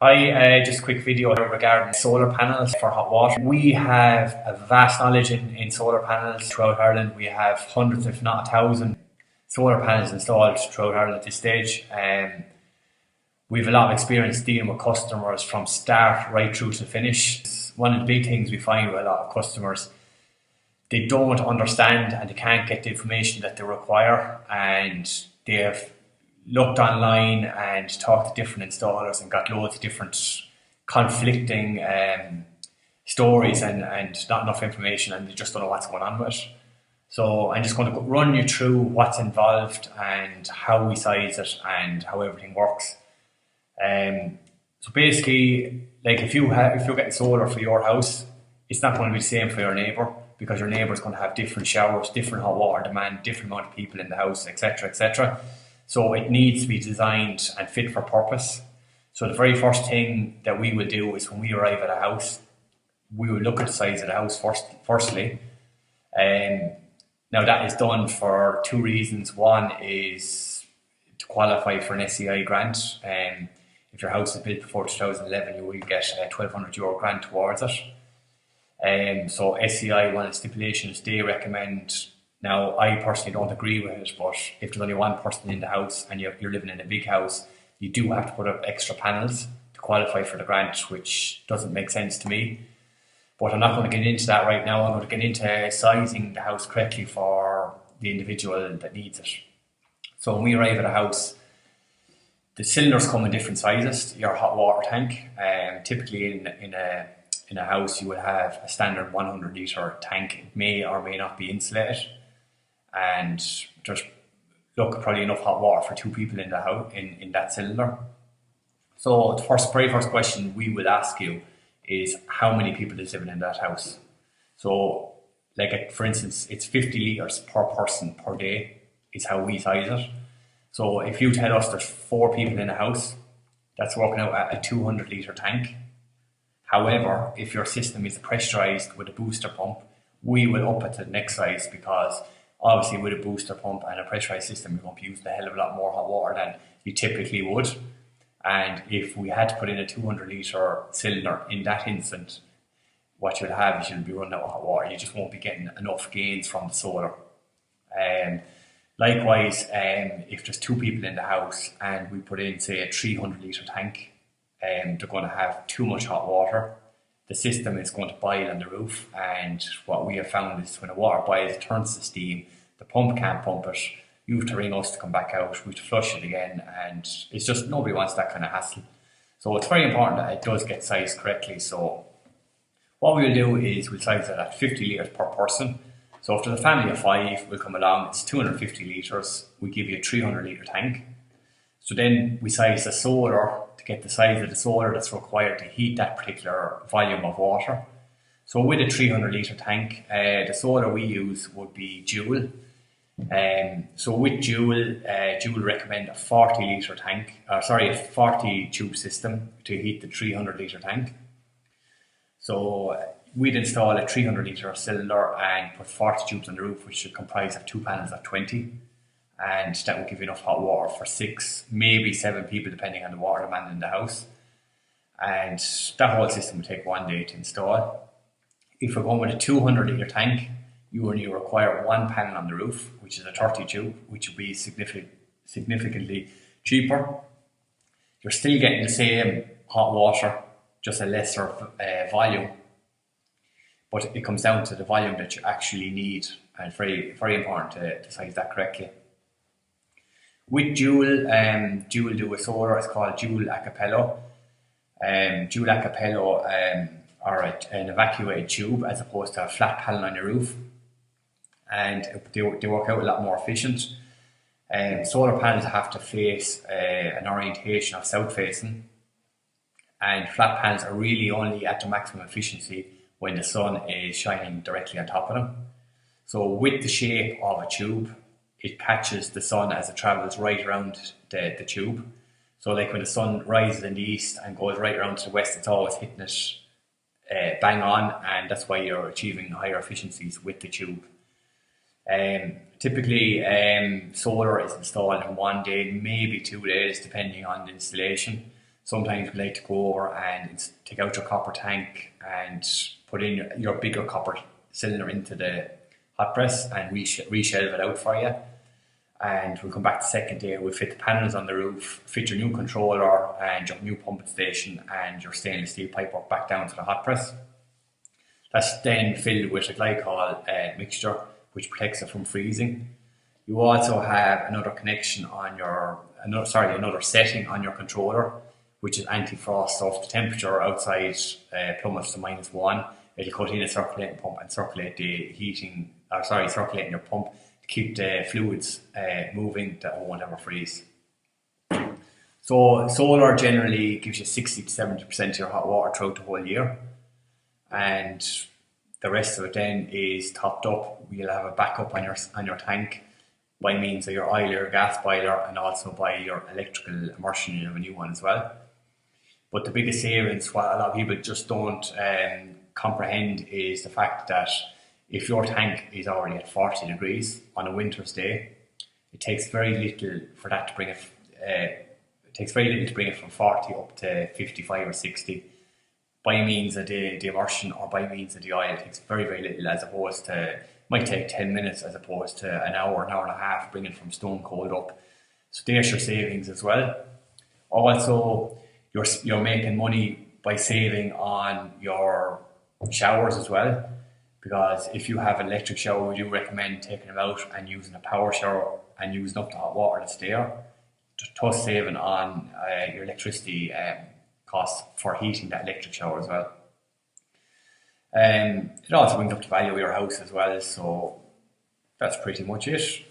Hi, just a quick video regarding solar panels for hot water. We have a vast knowledge in solar panels throughout Ireland. We have hundreds, if not a thousand, solar panels installed throughout Ireland at this stage. We have a lot of experience dealing with customers from start right through to finish. One of the big things we find with a lot of customers, they don't understand and they can't get the information that they require, and they've looked online and talked to different installers and got loads of different conflicting stories and not enough information, and they just don't know what's going on with it. So I'm just going to run you through what's involved and how we size it and how everything works. So basically, like if you're getting solar for your house, it's not going to be the same for your neighbour, because your neighbour is going to have different showers, different hot water demand, different amount of people in the house, etc., etc. So it needs to be designed and fit for purpose. So the very first thing that we will do is when we arrive at a house, we will look at the size of the house firstly. Um, Now that is done for two reasons. One is to qualify for an SEI grant. If your house is built before 2011, you will get a €1,200 grant towards it. So SEI, one of the stipulations they recommend. Now, I personally don't agree with it, but if there's only one person in the house and you're living in a big house, you do have to put up extra panels to qualify for the grant, which doesn't make sense to me. But I'm not going to get into that right now. I'm going to get into sizing the house correctly for the individual that needs it. So when we arrive at a house, the cylinders come in different sizes. Your hot water tank, typically in a house, you will have a standard 100 litre tank. It may or may not be insulated, and just look, probably enough hot water for two people in the house in that cylinder. So the very first question we would ask you is how many people is living in that house. So, like for instance, it's 50 litres per person per day is how we size it. So if you tell us there's four people in a house, that's working out at a 200 litre tank. However, if your system is pressurised with a booster pump, we will up it to the next size, because obviously with a booster pump and a pressurised system, you're going to be using a hell of a lot more hot water than you typically would. And if we had to put in a 200 litre cylinder in that instant, what you'll have is you'll be running out of hot water. You just won't be getting enough gains from the solar. Likewise, if there's two people in the house and we put in, say, a 300 litre tank, they're going to have too much hot water. The system is going to boil on the roof, and what we have found is when the water boils, it turns to steam. The pump can't pump it. You have to ring us to come back out. We have to flush it again, and it's just nobody wants that kind of hassle. So it's very important that it does get sized correctly. So what we'll do is we'll size it at 50 litres per person. So if there's a family of five, we'll come along, it's 250 litres, we give you a 300 litre tank. So then we size the solar to get the size of the solar that's required to heat that particular volume of water. So with a 300 litre tank, the solar we use would be Joule. So with Joule, Joule recommend a 40 litre tank, a 40 tube system to heat the 300 litre tank. So we'd install a 300 litre cylinder and put 40 tubes on the roof, which should comprise of two panels of 20. And that would give you enough hot water for 6, maybe 7 people, depending on the water demand in the house. And that whole system would take 1 day to install. If we're going with a 200 litre tank, you only require one panel on the roof, which is a 30 tube, which would be significantly cheaper. You're still getting the same hot water, just a lesser volume, but it comes down to the volume that you actually need, and very, very important to size that correctly. With Joule, Joule do a solar, it's called Joule Acapello. Joule Acapello are an evacuated tube as opposed to a flat panel on your roof, and they work out a lot more efficient. Solar panels have to face an orientation of south facing, and flat panels are really only at the maximum efficiency when the sun is shining directly on top of them. So with the shape of a tube, it catches the sun as it travels right around the tube. So like when the sun rises in the east and goes right around to the west, it's always hitting it bang on, and that's why you're achieving higher efficiencies with the tube. Typically, solar is installed in 1 day, maybe 2 days, depending on the installation. Sometimes we like to go over and take out your copper tank and put in your bigger copper cylinder into the hot press and reshelve it out for you. And we'll come back the second day, we'll fit the panels on the roof, fit your new controller and your new pumping station and your stainless steel pipework back down to the hot press. That's then filled with a glycol mixture which protects it from freezing. You also have another connection on another setting on your controller, which is anti-frost. So if the temperature outside plummets to -1, it'll cut in a circulating pump and circulate circulating your pump to keep the fluids moving that won't ever freeze. So solar generally gives you 60 to 70% of your hot water throughout the whole year, and the rest of it then is topped up. You'll have a backup on your tank by means of your oil or gas boiler, and also by your electrical immersion. You have a new one as well. But the biggest savings, what a lot of people just don't comprehend, is the fact that if your tank is already at 40 degrees on a winter's day, it takes very little for that to bring it. It takes very little to bring it from 40 up to 55 or 60 by means of the immersion or by means of the oil. It takes very, very little, as opposed to, it might take 10 minutes as opposed to an hour and a half bringing it from stone cold up. So there's your savings as well. Also, you're making money by saving on your showers as well, because if you have an electric shower, we do recommend taking them out and using a power shower and using up the hot water that's there, thus saving on your electricity costs for heating that electric shower as well. It also brings up the value of your house as well, so that's pretty much it.